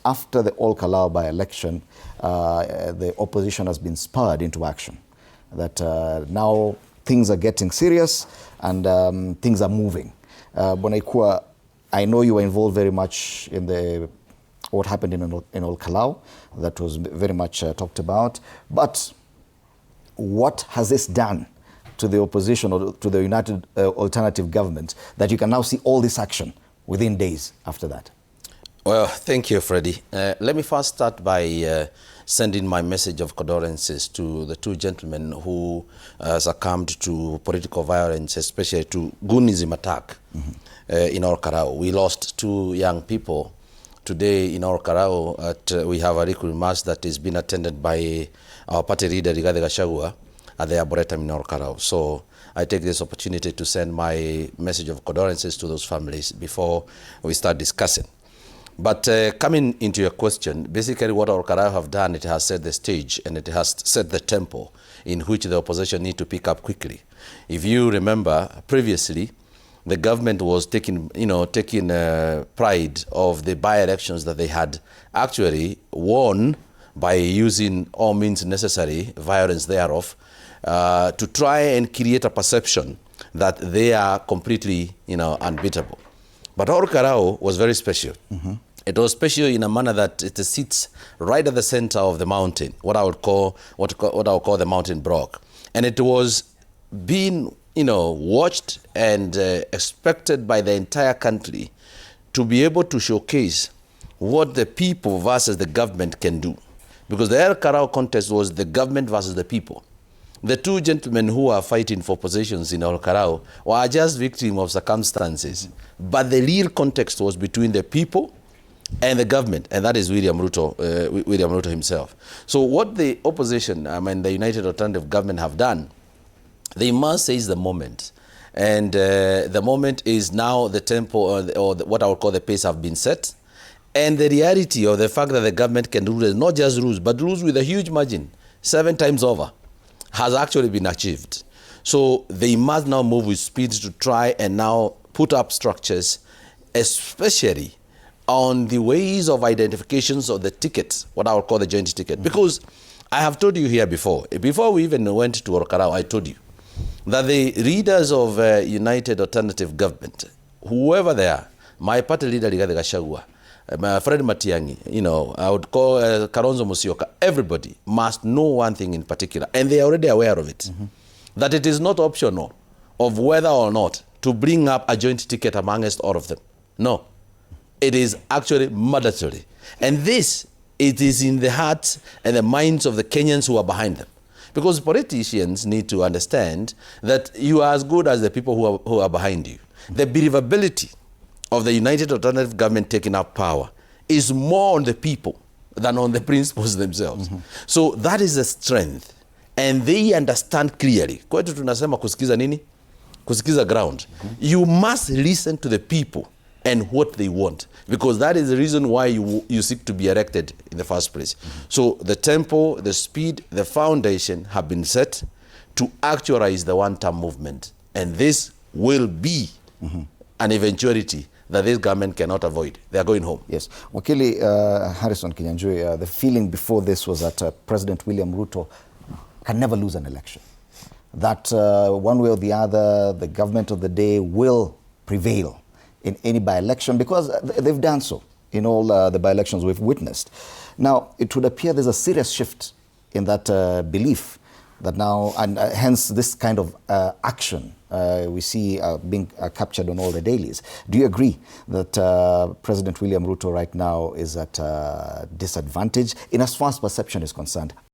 After the Ol-Kalou by-election, the opposition has been spurred into action. That now things are getting serious and things are moving. Bwana Ikua, I know you were involved very much in what happened in Ol-Kalou. That was very much talked about. But what has this done to the opposition or to the United Alternative Government that you can now see all this action within days after that? Well, thank you, Freddie. Let me first start by sending my message of condolences to the two gentlemen who succumbed to political violence, especially to Gunism attack in Ol-Kalou. We lost two young people today in Ol-Kalou. We have a liquid mass that is being attended by our party leader, Rigathi Gachagua, at the Arboretum in Ol-Kalou. So I take this opportunity to send my message of condolences to those families before we start discussing. But coming into your question, basically what Ol-Kalou have done, it has set the stage and it has set the tempo in which the opposition need to pick up quickly. If you remember, previously, the government was taking pride of the by-elections that they had actually won by using all means necessary, violence thereof, to try and create a perception that they are completely, unbeatable. But Ol-Kalou was very special. It was special in a manner that it sits right at the center of the mountain, what I would call the mountain block, and it was being, watched and expected by the entire country to be able to showcase what the people versus the government can do, because the Ol-Kalou contest was the government versus the people. The two gentlemen who are fighting for positions in Ol-Kalou were just victims of circumstances, but the real context was between the people and the government, and that is William Ruto himself. So what the opposition, the United Alternative Government have done, they must seize the moment. And the moment is now the tempo or what I would call the pace have been set. And the reality of the fact that the government can rule, not just rules, but rules with a huge margin, 7 times over, has actually been achieved. So they must now move with speed to try and now put up structures, especially on the ways of identifications of the ticket, what I would call the joint ticket. Because I have told you here before we even went to Ol-Kalou, I told you that the leaders of United Alternative Government, whoever they are, my party leader Rigathi Gachagua, my friend Matiang'i, I would call Kalonzo Musyoka, everybody must know one thing in particular, and they are already aware of it, that it is not optional of whether or not to bring up a joint ticket amongst all of them. No. It is actually mandatory. And this, it is in the hearts and the minds of the Kenyans who are behind them. Because politicians need to understand that you are as good as the people who are behind you. The believability of the United Alternative Government taking up power is more on the people than on the principals themselves. So that is the strength. And they understand clearly. Kwetu tunasema kusikiza nini? Kusikiza ground. You must listen to the people and what they want, because that is the reason why you seek to be elected in the first place. So the tempo, the speed, the foundation have been set to actualize the Wantam movement, and this will be an eventuality that this government cannot avoid. They are going home. Yes. Wakili Harrison Kinyanjui, the feeling before this was that President William Ruto can never lose an election. That one way or the other, the government of the day will prevail in any by-election, because they've done so in all the by-elections we've witnessed. Now, it would appear there's a serious shift in that belief that now, and hence this kind of action we see being captured on all the dailies. Do you agree that President William Ruto right now is at a disadvantage in as far as perception is concerned?